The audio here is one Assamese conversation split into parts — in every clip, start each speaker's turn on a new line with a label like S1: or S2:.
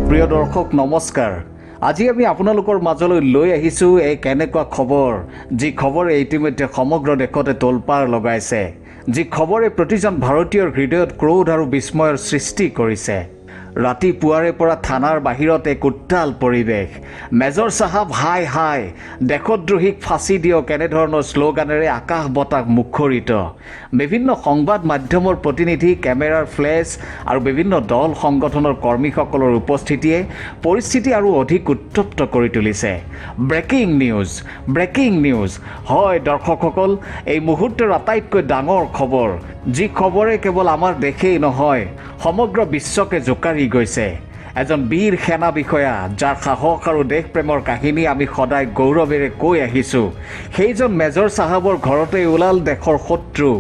S1: প্ৰিয় দৰ্শক নমস্কাৰ। আজি আমি আপোনালোকৰ মাজলৈ লৈ আহিছোঁ এক এনেকুৱা খবৰ যি খবৰে ইতিমধ্যে সমগ্ৰ দেশতে তোলপাৰ লগাইছে, যি খবৰে প্ৰতিজন ভাৰতীয়ৰ হৃদয়ত ক্ৰোধ আৰু বিস্ময়ৰ সৃষ্টি কৰিছে। ৰাতিপুৱাৰে পৰা থানাৰ বাহিৰত এক উত্তাল পৰিৱেশ। মেজৰ চাহাব হাই হাই, দেশদ্ৰোহীক ফাঁচি দিয়ক এনেধৰণৰ শ্লোগানেৰে আকাশ বতাহ মুখৰিত। বিভিন্ন সংবাদ মাধ্যমৰ প্ৰতিনিধি, কেমেৰাৰ ফ্লেছ আৰু বিভিন্ন দল সংগঠনৰ কৰ্মীসকলৰ উপস্থিতিয়ে পৰিস্থিতি আৰু অধিক উত্তপ্ত কৰি তুলিছে। Breaking news, breaking news. হয় দৰ্শকসকল, এই মুহূৰ্তৰ আটাইতকৈ ডাঙৰ খবৰ, যি খবৰে কেৱল আমাৰ দেশেই নহয় সমগ্ৰ বিশ্বকে জোকাৰি গৈছে। এজন বীৰ সেনা বিষয়া, যাৰ সাহস আৰু দেশপ্ৰেমৰ কাহিনী আমি সদায় গৌৰৱেৰে কৈ আহিছোঁ, সেইজন মেজৰ চাহাবৰ ঘৰতে ওলাল দেশৰ শত্ৰু,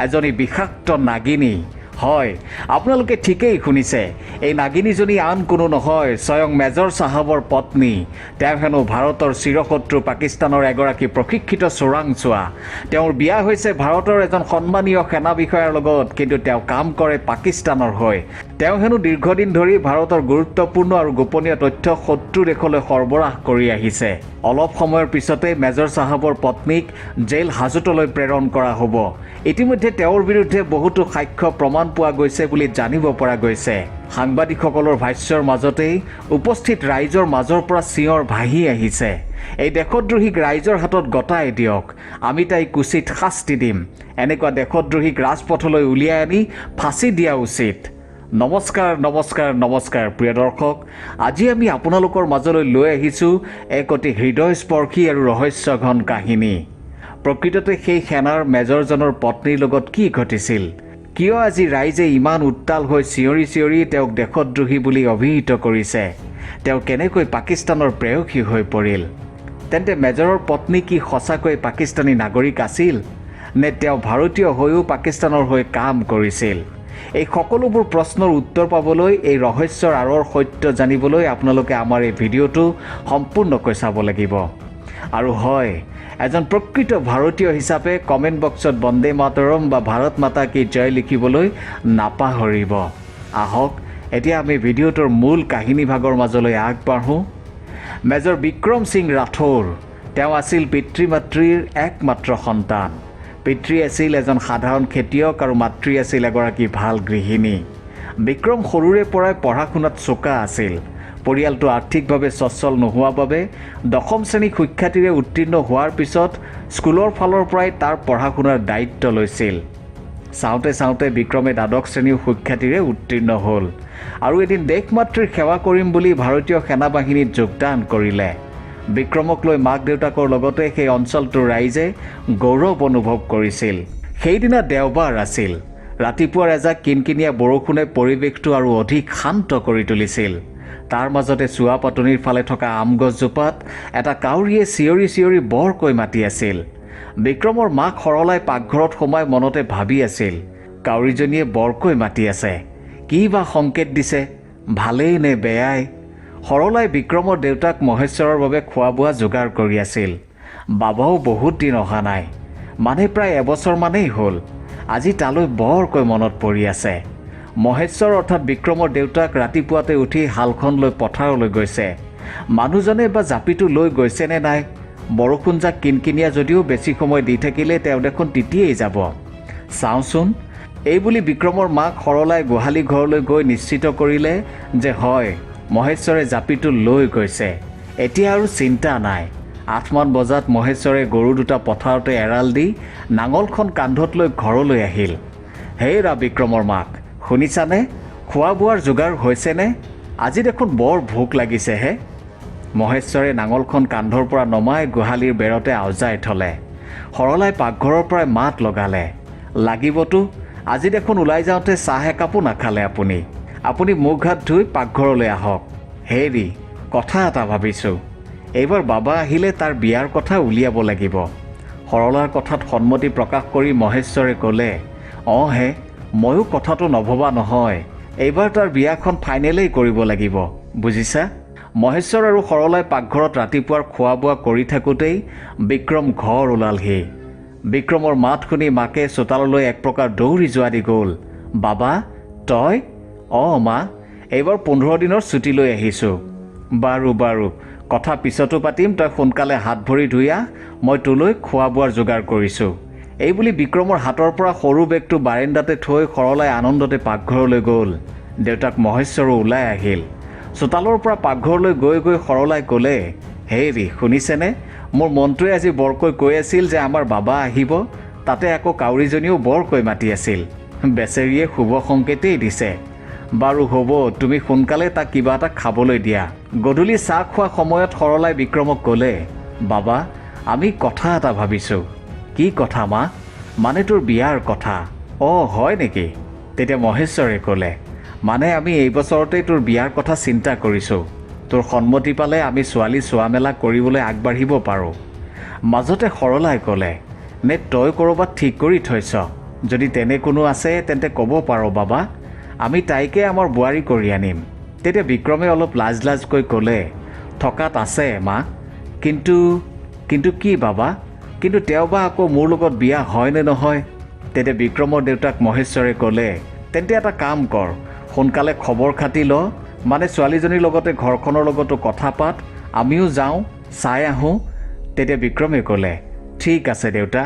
S1: এজনী বিষাক্ত নাগিনী। হয়, আপোনালোকে ঠিকেই শুনিছে, এই নাগিনীজনী আন কোনো নহয়, স্বয়ং মেজৰ চাহাবৰ পত্নী। তেওঁ হেনো ভাৰতৰ চিৰশত্ৰু পাকিস্তানৰ এগৰাকী প্ৰশিক্ষিত চোৰাংচোৱা। তেওঁৰ বিয়া হৈছে ভাৰতৰ এজন সন্মানীয় সেনা বিষয়াৰ লগত, কিন্তু তেওঁ কাম কৰে পাকিস্তানৰ হৈ। তেওঁ হেনো দীৰ্ঘদিন ধৰি ভাৰতৰ গুৰুত্বপূৰ্ণ আৰু গোপনীয় তথ্য শত্ৰু দেশলৈ সৰবৰাহ কৰি আহিছে। অলপ সময়ৰ পিছতে মেজৰ চাহাবৰ পত্নীক জেইল হাজতলৈ প্ৰেৰণ কৰা হ'ব। ইতিমধ্যে তেওঁৰ বিৰুদ্ধে বহুতো সাক্ষ্য প্ৰমাণ পোৱা গৈছে বুলি জানিব পৰা গৈছে। সাংবাদিকসকলৰ ভাষ্যৰ মাজতেই উপস্থিত ৰাইজৰ মাজৰ পৰা চিঞৰ ভাহি আহিছে, এই দেশদ্ৰোহীক ৰাইজৰ হাতত গতাই দিয়ক, আমি তাইক উচিত শাস্তি দিম। এনেকুৱা দেশদ্ৰোহীক ৰাজপথলৈ উলিয়াই আনি ফাঁচি দিয়া উচিত। নমস্কাৰ নমস্কাৰ নমস্কাৰ প্ৰিয় দৰ্শক, আজি আমি আপোনালোকৰ মাজলৈ লৈ আহিছোঁ এক অতি হৃদয়স্পৰ্শী আৰু ৰহস্যঘন কাহিনী। প্ৰকৃততে সেই সেনাৰ মেজৰজনৰ পত্নীৰ লগত কি ঘটিছিল? কিয় আজি ৰাইজে ইমান উত্তাল হৈ চিঞৰি চিঞৰি তেওঁক দেশদ্ৰোহী বুলি অভিহিত কৰিছে? তেওঁ কেনেকৈ পাকিস্তানৰ প্ৰেয়সী হৈ পৰিল? তেন্তে মেজৰৰ পত্নী কি সঁচাকৈ পাকিস্তানী নাগৰিক আছিল, নে তেওঁ ভাৰতীয় হৈও পাকিস্তানৰ হৈ কাম কৰিছিল? এই সকলোবোৰ প্ৰশ্নৰ উত্তৰ পাবলৈ, এই ৰহস্যৰ আঁৰৰ সত্য জানিবলৈ আপোনালোকে আমাৰ এই ভিডিঅ'টো সম্পূৰ্ণকৈ চাব লাগিব। আৰু হয়, এজন প্ৰকৃত ভাৰতীয় হিচাপে কমেণ্ট বক্সত বন্দে মাতৰম বা ভাৰত মাতা কি জয় লিখিবলৈ নাপাহৰিব। আহক এতিয়া আমি ভিডিঅ'টোৰ মূল কাহিনীভাগৰ মাজলৈ আগবাঢ়োঁ। মেজৰ বিক্ৰম সিং ৰাথোৰ, তেওঁ আছিল পিতৃ মাতৃৰ একমাত্ৰ সন্তান। পিতৃ আছিল এজন সাধাৰণ খেতিয়ক আৰু মাতৃ আছিল এগৰাকী ভাল গৃহিণী। বিক্ৰম সৰুৰে পৰাই পঢ়া শুনাত চোকা আছিল। পৰিয়ালটো আৰ্থিকভাৱে সচ্ছল নোহোৱা বাবে 10ম শ্ৰেণী সুখ্যাতিৰে উত্তীৰ্ণ হোৱাৰ পিছত স্কুলৰ ফালৰ পৰাই তাৰ পঢ়া শুনাৰ দায়িত্ব লৈছিল। চাওঁতে চাওঁতে বিক্ৰমে 12ক শ্ৰেণীও সুখ্যাতিৰে উত্তীৰ্ণ হ'ল আৰু এদিন দেশ মাতৃৰ সেৱা কৰিম বুলি ভাৰতীয় সেনা বাহিনীত যোগদান কৰিলে। বিক্ৰমক লৈ মাক দেউতাকৰ লগতে সেই অঞ্চলটোৰ ৰাইজে গৌৰৱ অনুভৱ কৰিছিল। সেইদিনা দেওবাৰ আছিল। ৰাতিপুৱাৰ এজাক কিনকিনীয়া বৰষুণে পৰিৱেশটো আৰু অধিক শান্ত কৰি তুলিছিল। তাৰ মাজতে চোৱা পাতনিৰ ফালে থকা আম গছজোপাত এটা কাউৰীয়ে চিঞৰি চিঞৰি বৰকৈ মাতি আছিল। বিক্ৰমৰ মাক সৰলাই পাকঘৰত সোমাই মনতে ভাবি আছিল, কাউৰীজনীয়ে বৰকৈ মাতি আছে, কি বা সংকেত দিছে, ভালেই নে বেয়াই? সৰলাই বিক্ৰমৰ দেউতাক মহেশ্বৰৰ বাবে খোৱা বোৱা যোগাৰ কৰি আছিল। বাবাও বহুত দিন অহা নাই, মানে প্ৰায় এবছৰমানেই হ'ল। আজি তালৈ বৰকৈ মনত পৰি আছে। মহেশ্বৰ অৰ্থাৎ বিক্ৰমৰ দেউতাক ৰাতিপুৱাতে উঠি হালখন লৈ পথাৰলৈ গৈছে। মানুহজনে বা জাপিটো লৈ গৈছে নে নাই? বৰষুণ যাক কিনকিনীয়া যদিও বেছি সময় দি থাকিলে তেওঁ দেখোন তিতিয়েই যাব। চাওঁচোন। এইবুলি বিক্ৰমৰ মাক সৰলাই গোহালি ঘৰলৈ গৈ নিশ্চিত কৰিলে যে হয়, মহেশ্বৰে জাপিটো লৈ গৈছে। এতিয়া আৰু চিন্তা নাই। 8মান বজাত মহেশ্বৰে গৰু দুটা পথাৰতে এৰাল দি নাঙলখন কান্ধত লৈ ঘৰলৈ আহিল। হেৰা বিক্ৰমৰ মাক, শুনিছানে? খোৱা বোৱাৰ যোগাৰ হৈছেনে? আজি দেখোন বৰ ভোক লাগিছেহে। মহেশ্বৰে নাঙলখন কান্ধৰ পৰা নমাই গোহালিৰ বেৰতে আওজাই থলে। সৰলাই পাকঘৰৰ পৰাই মাত লগালে, লাগিবতো, আজি দেখোন ওলাই যাওঁতে চাহ একাপো নাখালে আপুনি। আপুনি মুখ হাত ধুই পাকঘৰলৈ আহক। হেৰি, কথা এটা ভাবিছোঁ, এইবাৰ বাবা আহিলে তাৰ বিয়াৰ কথা উলিয়াব লাগিব। সৰলাৰ কথাত সন্মতি প্ৰকাশ কৰি মহেশ্বৰে ক'লে, অঁ হে, ময়ো কথাটো নভবা নহয়, এইবাৰ তাৰ বিয়াখন ফাইনেলেই কৰিব লাগিব, বুজিছা? মহেশ্বৰ আৰু সৰলাই পাকঘৰত ৰাতিপুৱাৰ খোৱা বোৱা কৰি থাকোঁতেই বিক্ৰম ঘৰ ওলালহি। বিক্ৰমৰ মাত শুনি মাকে চোতাললৈ এক প্ৰকাৰ দৌৰি যোৱা দি গ'ল। বাবা, তই? অঁ মা, এইবাৰ 15 দিনৰ ছুটী লৈ আহিছোঁ। বাৰু বাৰু, কথা পিছতো পাতিম, তই সোনকালে হাত ভৰি ধুইয়া, মই তোলৈ খোৱা বোৱাৰ যোগাৰ কৰিছোঁ। এই বুলি বিক্ৰমৰ হাতৰ পৰা সৰু বেগটো বাৰাণ্ডাতে থৈ সৰলাই আনন্দতে পাকঘৰলৈ গ'ল। দেউতাক মহেশ্বৰো ওলাই আহিল। চোতালৰ পৰা পাকঘৰলৈ গৈ গৈ সৰলাই ক'লে, হেৰি শুনিছেনে, মোৰ মনটোৱে আজি বৰকৈ কৈ আছিল যে আমাৰ বাবা আহিব, তাতে আকৌ কাউৰীজনীও বৰকৈ মাতি আছিল। বেচেৰীয়ে শুভ সংকেতেই দিছে। বাৰু হ'ব, তুমি সোনকালে তাক কিবা এটা খাবলৈ দিয়া। গধূলি চাহ খোৱা সময়ত সৰলাই বিক্ৰমক ক'লে, বাবা, আমি কথা এটা ভাবিছোঁ। কি কথা মা? মানে তোৰ বিয়াৰ কথা। অঁ হয় নেকি? তেতিয়া মহেশ্বৰে ক'লে, মানে আমি এই বছৰতেই তোৰ বিয়াৰ কথা চিন্তা কৰিছোঁ। তোৰ সন্মতি পালে আমি ছোৱালী চোৱা মেলা কৰিবলৈ আগবাঢ়িব পাৰোঁ। মাজতে সৰলাই ক'লে, নে তই ক'ৰবাত ঠিক কৰি থৈছ? যদি তেনে কোনো আছে তেন্তে ক'ব পাৰ বাবা, আমি তাইকে আমাৰ বোৱাৰী কৰি আনিম। তেতিয়া বিক্ৰমে অলপ লাজ লাজকৈ ক'লে, থকাত আছে মা, কিন্তু কি বাবা? কিন্তু তেওঁ বা আকৌ মোৰ লগত বিয়া হয় নে নহয়? তেতিয়া বিক্ৰমৰ দেউতাক মহেশ্বৰে ক'লে, তেন্তে এটা কাম কৰ, সোনকালে খবৰ খাতি ল, মানে ছোৱালীজনীৰ লগতে ঘৰখনৰ লগতো কথা পাত, আমিও যাওঁ, চাই আহোঁ। তেতিয়া বিক্ৰমে ক'লে, ঠিক আছে দেউতা,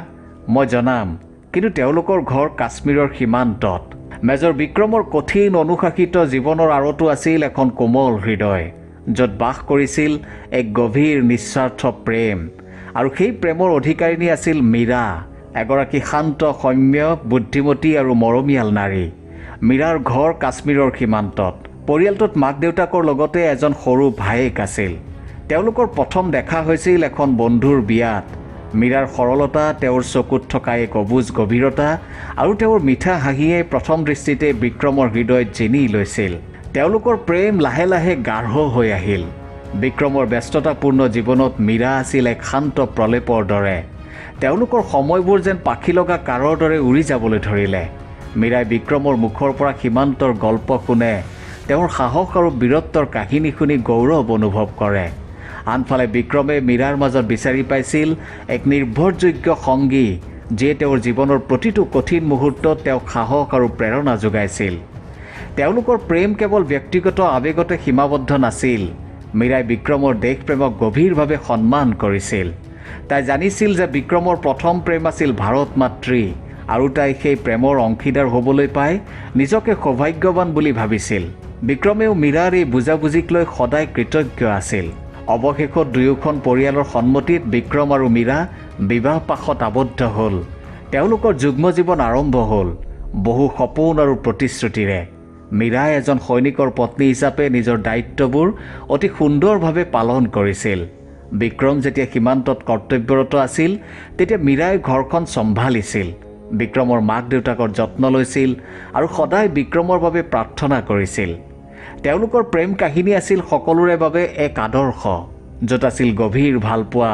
S1: মই জনাম, কিন্তু তেওঁলোকৰ ঘৰ কাশ্মীৰৰ সীমান্তত। মেজৰ বিক্ৰমৰ কঠিন অনুশাসিত জীৱনৰ আঁৰতো আছিল এখন কোমল হৃদয়, য'ত বাস কৰিছিল এক গভীৰ নিস্বাৰ্থ প্ৰেম। আৰু সেই প্ৰেমৰ অধিকাৰিণী আছিল মীৰা, এগৰাকী শান্ত, সৌম্য, বুদ্ধিমতী আৰু মৰমীয়াল নাৰী। মীৰাৰ ঘৰ কাশ্মীৰৰ সীমান্তত। পৰিয়ালটোত মাক দেউতাকৰ লগতে এজন সৰু ভায়েক আছিল। তেওঁলোকৰ প্ৰথম দেখা হৈছিল এখন বন্ধুৰ বিয়াত। মীৰাৰ সৰলতা, তেওঁৰ চকুত থকা এক অবুজ গভীৰতা আৰু তেওঁৰ মিঠা হাঁহিয়ে প্ৰথম দৃষ্টিতে বিক্ৰমৰ হৃদয়ত জিনি লৈছিল। তেওঁলোকৰ প্ৰেম লাহে লাহে গাঢ় হৈ আহিল। বিক্ৰমৰ ব্যস্ততাপূৰ্ণ জীৱনত মীৰা আছিল এক শান্ত প্ৰলেপৰ দৰে। তেওঁলোকৰ সময়বোৰ যেন পাখি লগা কাৰৰ দৰে উৰি যাবলৈ ধৰিলে। মীৰাই বিক্ৰমৰ মুখৰ পৰা সীমান্তৰ গল্প শুনে, তেওঁৰ সাহস আৰু বীৰত্বৰ কাহিনী শুনি গৌৰৱ অনুভৱ কৰে। আনফালে বিক্ৰমে মীৰাৰ মাজত বিচাৰি পাইছিল এক নিৰ্ভৰযোগ্য সংগী, যিয়ে তেওঁৰ জীৱনৰ প্ৰতিটো কঠিন মুহূৰ্তত তেওঁক সাহস আৰু প্ৰেৰণা যোগাইছিল। তেওঁলোকৰ প্ৰেম কেৱল ব্যক্তিগত আৱেগতে সীমাবদ্ধ নাছিল। মীৰাই বিক্ৰমৰ দেশপ্ৰেমক গভীৰভাৱে সন্মান কৰিছিল। তাই জানিছিল যে বিক্ৰমৰ প্ৰথম প্ৰেম আছিল ভাৰত মাতৃ, আৰু তাই সেই প্ৰেমৰ অংশীদাৰ হ'বলৈ পাই নিজকে সৌভাগ্যৱান বুলি ভাবিছিল। বিক্ৰমেও মীৰাৰ এই বুজাবুজিক লৈ সদায় কৃতজ্ঞ আছিল। অৱশেষত দুয়োখন পৰিয়ালৰ সন্মতিত বিক্ৰম আৰু মীৰা বিবাহ পাশত আবদ্ধ হ'ল। তেওঁলোকৰ যুগ্ম জীৱন আৰম্ভ হ'ল, বহু সপোন আৰু প্ৰতিশ্ৰুতিৰে। মীৰাই এজন সৈনিকৰ পত্নী হিচাপে নিজৰ দায়িত্ববোৰ অতি সুন্দৰভাৱে পালন কৰিছিল। বিক্ৰম যেতিয়া সীমান্তত কৰ্তব্যৰত আছিল, তেতিয়া মীৰাই ঘৰখন চম্ভালিছিল। বিক্ৰমৰ মাক দেউতাকৰ যত্ন লৈছিল আৰু সদায় বিক্ৰমৰ বাবে প্ৰাৰ্থনা কৰিছিল। তেওঁলোকৰ প্ৰেম কাহিনী আছিল সকলোৰে বাবে এক আদৰ্শ, য'ত আছিল গভীৰ ভালপোৱা,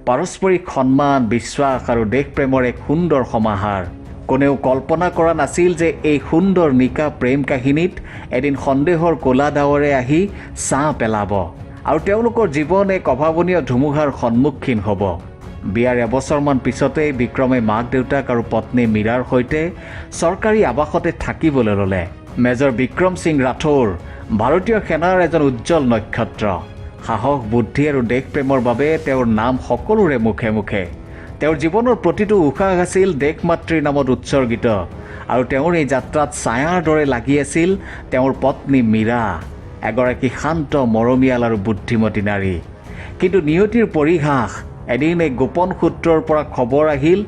S1: পাৰস্পৰিক সন্মান, বিশ্বাস আৰু দেশপ্ৰেমৰ এক সুন্দৰ সমাহাৰ। কোনেও কল্পনা কৰা নাছিল যে এই সুন্দৰ নিকা প্ৰেম কাহিনীত এদিন সন্দেহৰ ক'লা ডাৱৰে আহি ছাঁ পেলাব আৰু তেওঁলোকৰ জীৱন এক অভাৱনীয় ধুমুহাৰ সন্মুখীন হ'ব। বিয়াৰ এবছৰমান পিছতেই বিক্ৰমে মাক দেউতাক আৰু পত্নী মীৰাৰ সৈতে চৰকাৰী আৱাসতে থাকিবলৈ ল'লে। মেজৰ বিক্ৰম সিং ৰাথোৰ ভাৰতীয় সেনাৰ এজন উজ্জ্বল নক্ষত্ৰ। সাহস, বুদ্ধি আৰু দেশপ্ৰেমৰ বাবে তেওঁৰ নাম সকলোৰে মুখে মুখে। তেওঁৰ জীৱনৰ প্ৰতিটো উশাহ আছিল দেশমাতৃৰ নামত উৎসৰ্গিত, আৰু তেওঁৰ এই যাত্ৰাত ছায়াৰ দৰে লাগি আছিল তেওঁৰ পত্নী মীৰা, এগৰাকী শান্ত, মৰমীয়াল আৰু বুদ্ধিমতী নাৰী। কিন্তু নিয়তিৰ পৰিহাস, এদিন এক গোপন সূত্ৰৰ পৰা খবৰ আহিল,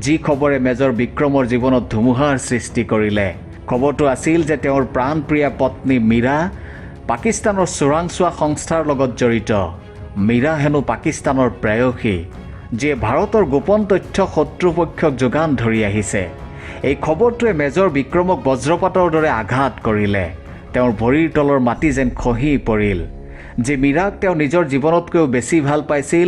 S1: যি খবৰে মেজৰ বিক্ৰমৰ জীৱনত ধুমুহাৰ সৃষ্টি কৰিলে। খবৰটো আছিল যে তেওঁৰ প্ৰাণপ্ৰিয়া পত্নী মীৰা পাকিস্তানৰ চোৰাংচোৱা সংস্থাৰ লগত জড়িত। মীৰা হেনো পাকিস্তানৰ প্ৰেয়সী, যিয়ে ভাৰতৰ গোপন তথ্য শত্ৰুপক্ষক যোগান ধৰি আহিছে। এই খবৰটোৱে মেজৰ বিক্ৰমক বজ্ৰপাতৰ দৰে আঘাত কৰিলে। তেওঁৰ ভৰিৰ তলৰ মাটি যেন খহি পৰিল। যে মীৰাক তেওঁ নিজৰ জীৱনতকৈও বেছি ভাল পাইছিল,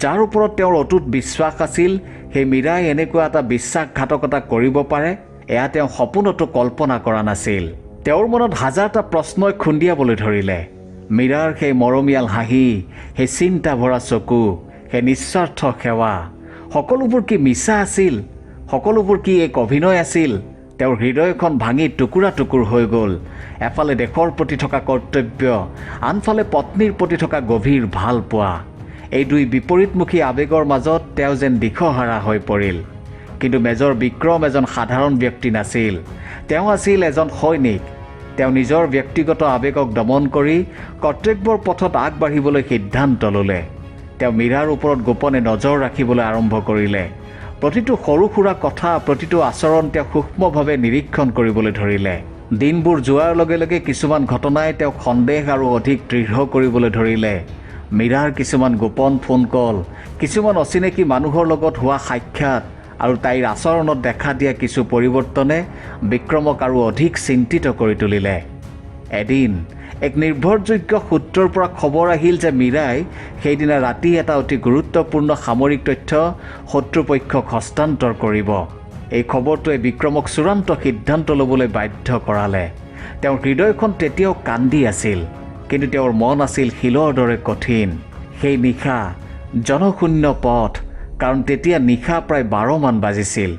S1: যাৰ ওপৰত তেওঁৰ অটুট বিশ্বাস আছিল, সেই মীৰাই এনেকুৱা এটা বিশ্বাসঘাতকতা কৰিব পাৰে, এয়া তেওঁ সপোনতো কল্পনা কৰা নাছিল। তেওঁৰ মনত হাজাৰটা প্ৰশ্নই খুন্দিয়াবলৈ ধৰিলে। মীৰাৰ সেই মৰমীয়াল হাঁহি, সেই চিন্তা ভৰা চকু, সেই নিস্বাৰ্থ সেৱা, সকলোবোৰ কি মিছা আছিল? সকলোবোৰ কি এক অভিনয় আছিল? তেওঁৰ হৃদয়খন ভাঙি টুকুৰা টুকুৰ হৈ গ'ল। এফালে দেশৰ প্ৰতি থকা কৰ্তব্য, আনফালে পত্নীৰ প্ৰতি থকা গভীৰ ভাল পোৱা। এই দুই বিপৰীতমুখী আৱেগৰ মাজত তেওঁ যেন দিশহাৰা হৈ পৰিল। কিন্তু মেজৰ বিক্ৰম এজন সাধাৰণ ব্যক্তি নাছিল, তেওঁ আছিল এজন সৈনিক। তেওঁ নিজৰ ব্যক্তিগত আৱেগক দমন কৰি কৰ্তব্যৰ পথত আগবাঢ়িবলৈ সিদ্ধান্ত ল'লে। তেওঁ মীৰাৰ ওপৰত গোপনে নজৰ ৰাখিবলৈ আৰম্ভ কৰিলে। প্ৰতিটো সৰু সুৰা কথা, প্ৰতিটো আচৰণ তেওঁ সূক্ষ্মভাৱে নিৰীক্ষণ কৰিবলৈ ধৰিলে। দিনবোৰ যোৱাৰ লগে লগে কিছুমান ঘটনাই তেওঁক সন্দেহ আৰু অধিক দৃঢ় কৰিবলৈ ধৰিলে। মীৰাৰ কিছুমান গোপন ফোন কল, কিছুমান অচিনাকি মানুহৰ লগত হোৱা সাক্ষাৎ আৰু তাইৰ আচৰণত দেখা দিয়া কিছু পৰিৱৰ্তনে বিক্ৰমক আৰু অধিক চিন্তিত কৰি তুলিলে। এদিন এক নিৰ্ভৰযোগ্য সূত্ৰৰ পৰা খবৰ আহিল যে মীৰাই সেইদিনা ৰাতি এটা অতি গুৰুত্বপূৰ্ণ সামৰিক তথ্য শত্ৰুপক্ষক হস্তান্তৰ কৰিব। এই খবৰটোৱে বিক্ৰমক চূড়ান্ত সিদ্ধান্ত ল'বলৈ বাধ্য কৰালে। তেওঁৰ হৃদয়খন তেতিয়াও কান্দি আছিল, কিন্তু তেওঁৰ মন আছিল শিলৰ দৰে কঠিন। সেই নিশা জনশূন্য পথ, কাৰণ তেতিয়া নিশা প্ৰায় 12 মান বাজিছিল।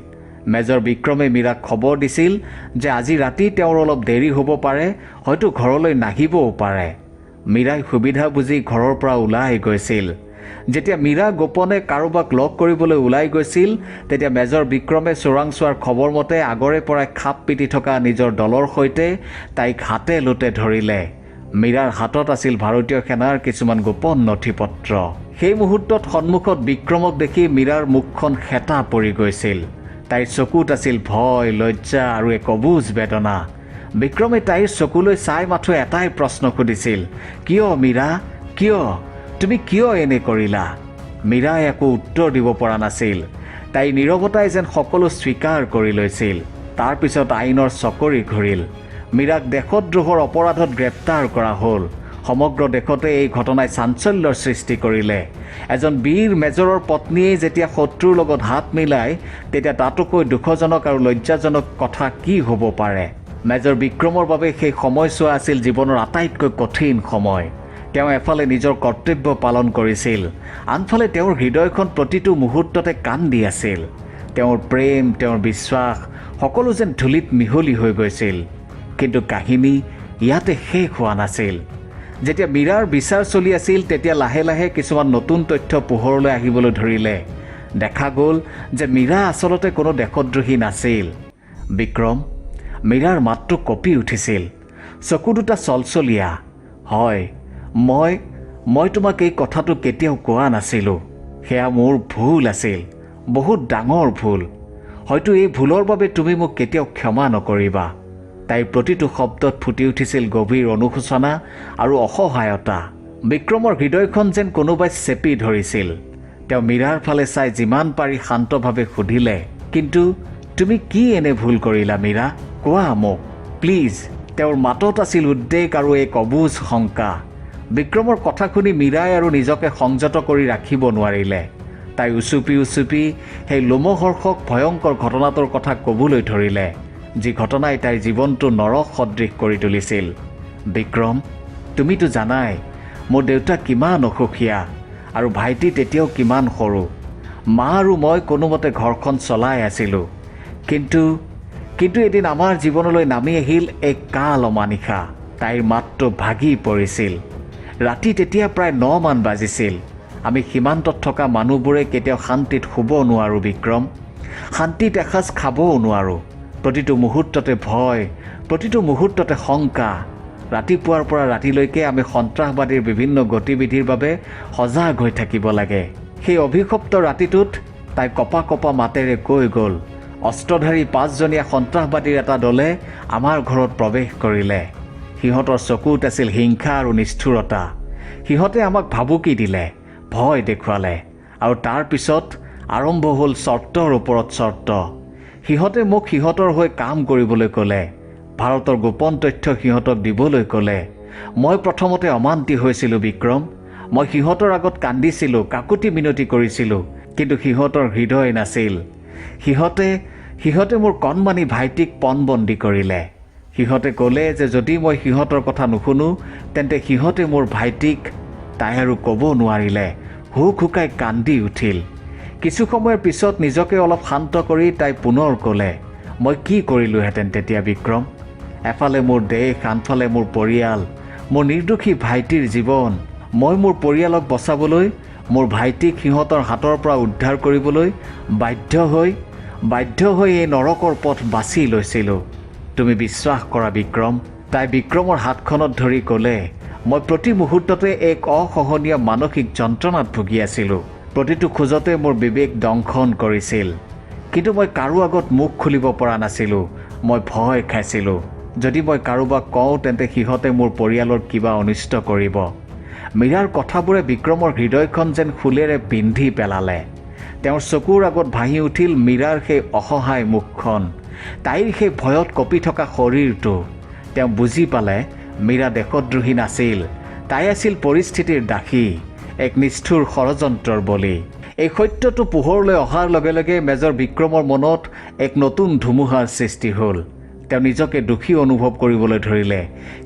S1: মেজৰ বিক্ৰমে মীৰাক খবৰ দিছিল যে আজি ৰাতি তেওঁৰ অলপ দেৰি হ'ব পাৰে, হয়তো ঘৰলৈ নাহিবও পাৰে। মীৰাই সুবিধা বুজি ঘৰৰ পৰা ওলাই গৈছিল। যেতিয়া মীৰা গোপনে কাৰোবাক লগ কৰিবলৈ ওলাই গৈছিল, তেতিয়া মেজৰ বিক্ৰমে চোৰাংচোৱাৰ খবৰ মতে আগৰে পৰাই খাপ পিটি থকা নিজৰ দলৰ সৈতে তাইক হাতে লোটে ধৰিলে। মীৰাৰ হাতত আছিল ভাৰতীয় সেনাৰ কিছুমান গোপন নথিপত্ৰ। সেই মুহূৰ্তত সন্মুখত বিক্ৰমক দেখি মীৰাৰ মুখখন হেতা পৰি গৈছিল। তাইৰ চকুত আছিল ভয়, লজ্জা আৰু এক অবুজ বেদনা। বিক্ৰমে তাইৰ চকুলৈ চাই মাথো এটাই প্ৰশ্ন সুধিছিল, কিয় মীৰা, কিয়? তুমি কিয় এনে কৰিলা? মীৰাই একো উত্তৰ দিব পৰা নাছিল। তাইৰ নীৰৱতাই যেন সকলো স্বীকাৰ কৰি লৈছিল। তাৰ পিছত আইনৰ চকৰি ঘূৰিল। মীৰাক দেশদ্ৰোহৰ অপৰাধত গ্ৰেপ্তাৰ কৰা হ'ল। সমগ্ৰ দেশতে এই ঘটনাই চাঞ্চল্যৰ সৃষ্টি কৰিলে। এজন বীৰ মেজৰৰ পত্নীয়ে যেতিয়া শত্ৰুৰ লগত হাত মিলায়, তেতিয়া তাতোকৈ দুখজনক আৰু লজ্জাজনক কথা কি হ'ব পাৰে? মেজৰ বিক্ৰমৰ বাবে সেই সময়ছোৱা আছিল জীৱনৰ আটাইতকৈ কঠিন সময়। তেওঁ এফালে নিজৰ কৰ্তব্য পালন কৰিছিল, আনফালে তেওঁৰ হৃদয়খন প্ৰতিটো মুহূৰ্ততে কান্দি আছিল। তেওঁৰ প্ৰেম, তেওঁৰ বিশ্বাস সকলো যেন ধূলিত মিহলি হৈ গৈছিল। কিন্তু কাহিনী ইয়াতে শেষ হোৱা নাছিল। যেতিয়া মীৰাৰ বিচাৰ চলি আছিল, তেতিয়া লাহে লাহে কিছুমান নতুন তথ্য পোহৰলৈ আহিবলৈ ধৰিলে। দেখা গ'ল যে মীৰা আচলতে কোনো দেশদ্ৰোহী নাছিল। বিক্ৰম, মীৰাৰ মাতটো কঁপি উঠিছিল, চকু দুটা চলচলীয়া। হয়, মই তোমাক এই কথাটো কেতিয়াও কোৱা নাছিলোঁ। সেয়া মোৰ ভুল আছিল, বহুত ডাঙৰ ভুল। হয়তো এই ভুলৰ বাবে তুমি মোক কেতিয়াও ক্ষমা নকৰিবা। তাইৰ প্ৰতিটো শব্দত ফুটি উঠিছিল গভীৰ অনুশোচনা আৰু অসহায়তা। বিক্ৰমৰ হৃদয়খন যেন কোনোবাই চেপি ধৰিছিল। তেওঁ মীৰাৰ ফালে চাই যিমান পাৰি শান্তভাৱে সুধিলে, কিন্তু তুমি কি এনে ভুল কৰিলা মীৰা? কোৱা মোক প্লিজ। তেওঁৰ মাতত আছিল উদ্বেগ আৰু এক অবুজ শংকা। বিক্ৰমৰ কথা শুনি মীৰাই আৰু নিজকে সংযত কৰি ৰাখিব নোৱাৰিলে। তাই উচুপি উচুপি সেই লোমহৰ্ষক ভয়ংকৰ ঘটনাটোৰ কথা ক'বলৈ ধৰিলে, যি ঘটনাই তাইৰ জীৱনটো নৰক সদৃশ কৰি তুলিছিল। বিক্ৰম, তুমিতো জানাই মোৰ দেউতা কিমান অসুখীয়া আৰু ভাইটি তেতিয়াও কিমান সৰু। মা আৰু মই কোনোমতে ঘৰখন চলাই আছিলোঁ। কিন্তু এদিন আমাৰ জীৱনলৈ নামি আহিল এক কাল অমানিশা। তাইৰ মাতটো ভাগি পৰিছিল। ৰাতি তেতিয়া প্ৰায় 9 মান বাজিছিল। আমি সীমান্তত থকা মানুহবোৰে কেতিয়াও শান্তিত শুব নোৱাৰোঁ বিক্ৰম, শান্তিত এসাঁজ খাবও নোৱাৰোঁ। প্ৰতিটো মুহূৰ্ততে ভয়, প্ৰতিটো মুহূৰ্ততে শংকা। ৰাতিপুৱাৰ পৰা ৰাতিলৈকে আমি সন্ত্ৰাসবাদীৰ বিভিন্ন গতিবিধিৰ বাবে সজাগ হৈ থাকিব লাগে। সেই অভিশপ্ত ৰাতিটোত তাই কপা কপা মাতেৰে কৈ গ'ল, অস্ত্ৰধাৰী 5জনীয়া সন্ত্ৰাসবাদীৰ এটা দলে আমাৰ ঘৰত প্ৰৱেশ কৰিলে। সিহঁতৰ চকুত আছিল হিংসা আৰু নিষ্ঠুৰতা। সিহঁতে আমাক ভাবুকি দিলে, ভয় দেখুৱালে, আৰু তাৰ পিছত আৰম্ভ হ'ল চৰ্তৰ ওপৰত চৰ্ত। সিহঁতে মোক সিহঁতৰ হৈ কাম কৰিবলৈ ক'লে, ভাৰতৰ গোপন তথ্য সিহঁতক দিবলৈ ক'লে। মই প্ৰথমতে অমান্তি হৈছিলোঁ বিক্ৰম। মই সিহঁতৰ আগত কান্দিছিলোঁ, কাকুতি মিনতি কৰিছিলোঁ, কিন্তু সিহঁতৰ হৃদয় নাছিল। সিহঁতে মোৰ কণমানি ভাইটিক পণবন্দী কৰিলে। সিহঁতে ক'লে যে যদি মই সিহঁতৰ কথা নুশুনো, তেন্তে সিহঁতে মোৰ ভাইটিক। তাই আৰু ক'ব নোৱাৰিলে, হুক হুকাই কান্দি উঠিল। কিছু সময়ৰ পিছত নিজকে অলপ শান্ত কৰি তাই পুনৰ ক'লে, মই কি কৰিলোহেঁতেন তেতিয়া বিক্ৰম? এফালে মোৰ দেশ, আনফালে মোৰ পৰিয়াল, মোৰ নিৰ্দোষী ভাইটিৰ জীৱন। মই মোৰ পৰিয়ালক বচাবলৈ, মোৰ ভাইটিক সিহঁতৰ হাতৰ পৰা উদ্ধাৰ কৰিবলৈ বাধ্য হৈ এই নৰকৰ পথ বাছি লৈছিলোঁ। তুমি বিশ্বাস কৰা বিক্ৰম, তাই বিক্ৰমৰ হাতখনত ধৰি ক'লে, মই প্ৰতি মুহূৰ্ততে এক অসহনীয় মানসিক যন্ত্ৰণাত ভুগি আছিলোঁ। প্ৰতিটো খোজতে মোৰ বিবেক দংশন কৰিছিল, কিন্তু মই কাৰো আগত মুখ খুলিব পৰা নাছিলোঁ। মই ভয় খাইছিলোঁ, যদি মই কাৰোবাক কওঁ তেন্তে সিহঁতে মোৰ পৰিয়ালৰ কিবা অনিষ্ট কৰিব। মীৰাৰ কথাবোৰে বিক্ৰমৰ হৃদয়খন যেন ফুলেৰে পিন্ধি পেলালে। তেওঁৰ চকুৰ আগত ভাহি উঠিল মীৰাৰ সেই অসহায় মুখখন, তাইৰ সেই ভয়ত কঁপি থকা শৰীৰটো। তেওঁ বুজি পালে মীৰা দেশদ্ৰোহী নাছিল, তাই আছিল পৰিস্থিতিৰ দাসী, এক নিষ্ঠুৰ ষড়যন্ত্ৰৰ বলি। এই সত্যটো পোহৰলৈ অহাৰ লগে লগে মেজৰ বিক্ৰমৰ মনত এক নতুন ধুমুহাৰ সৃষ্টি হ'ল। তেওঁ নিজকে দোষী অনুভৱ কৰিবলৈ ধৰিলে।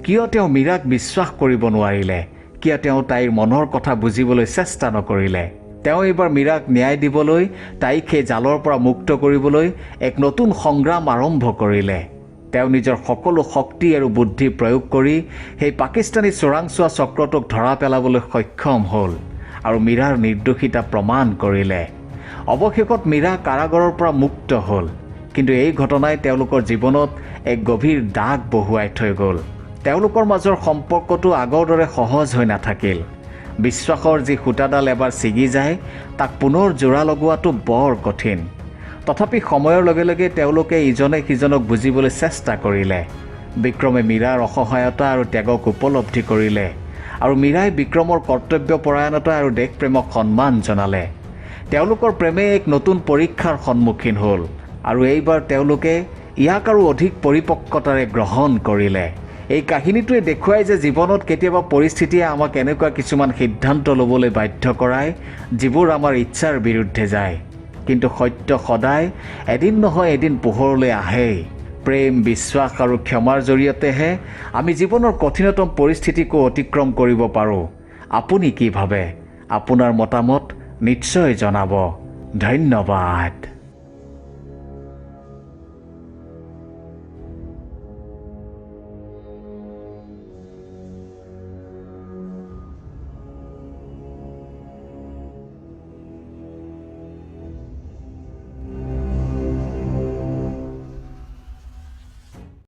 S1: কিয় তেওঁ মীৰাক বিশ্বাস কৰিব নোৱাৰিলে? কিয় তেওঁ তাইৰ মনৰ কথা বুজিবলৈ চেষ্টা নকৰিলে? তেওঁ এইবাৰ মীৰাক ন্যায় দিবলৈ, তাইক সেই জালৰ পৰা মুক্ত কৰিবলৈ এক নতুন সংগ্ৰাম আৰম্ভ কৰিলে। তেওঁ নিজৰ সকলো শক্তি আৰু বুদ্ধি প্ৰয়োগ কৰি সেই পাকিস্তানী চোৰাংচোৱা চক্ৰটোক ধৰা পেলাবলৈ সক্ষম হ'ল আৰু মীৰাৰ নিৰ্দোষিতা প্ৰমাণ কৰিলে। অৱশেষত মীৰা কাৰাগাৰৰ পৰা মুক্ত হ'ল। কিন্তু এই ঘটনাই তেওঁলোকৰ জীৱনত এক গভীৰ দাগ বহুৱাই থৈ গ'ল। তেওঁলোকৰ মাজৰ সম্পৰ্কটো আগৰ দৰে সহজ হৈ নাথাকিল। বিশ্বাসৰ যি সূতাডাল এবাৰ ছিগি যায়, তাক পুনৰ জোৰা লগোৱাটো বৰ কঠিন। তথাপি সময়ৰ লগে লগে তেওঁলোকে ইজনে সিজনক বুজিবলৈ চেষ্টা কৰিলে। বিক্ৰমে মীৰাৰ অসহায়তা আৰু ত্যাগক উপলব্ধি কৰিলে, আৰু মীৰাই বিক্ৰমৰ কৰ্তব্যপৰায়ণতা আৰু দেশপ্ৰেমক সন্মান জনালে। তেওঁলোকৰ প্ৰেমে এক নতুন পৰীক্ষাৰ সন্মুখীন হ'ল, আৰু এইবাৰ তেওঁলোকে ইয়াক আৰু অধিক পৰিপক্কতাৰে গ্ৰহণ কৰিলে। এই কাহিনীটোৱে দেখুৱায় যে জীৱনত কেতিয়াবা পৰিস্থিতিয়ে আমাক এনেকুৱা কিছুমান সিদ্ধান্ত ল'বলৈ বাধ্য কৰায়, যিবোৰ আমাৰ ইচ্ছাৰ বিৰুদ্ধে যায়। কিন্তু সত্য সদায় এদিন নহয় এদিন পোহৰলৈ আহেই। প্ৰেম, বিশ্বাস আৰু ক্ষমাৰ জৰিয়তেহে আমি জীৱনৰ কঠিনতম পৰিস্থিতিকো অতিক্ৰম কৰিব পাৰোঁ। আপুনি কি ভাবে? আপোনাৰ মতামত নিশ্চয় জনাব। ধন্যবাদ।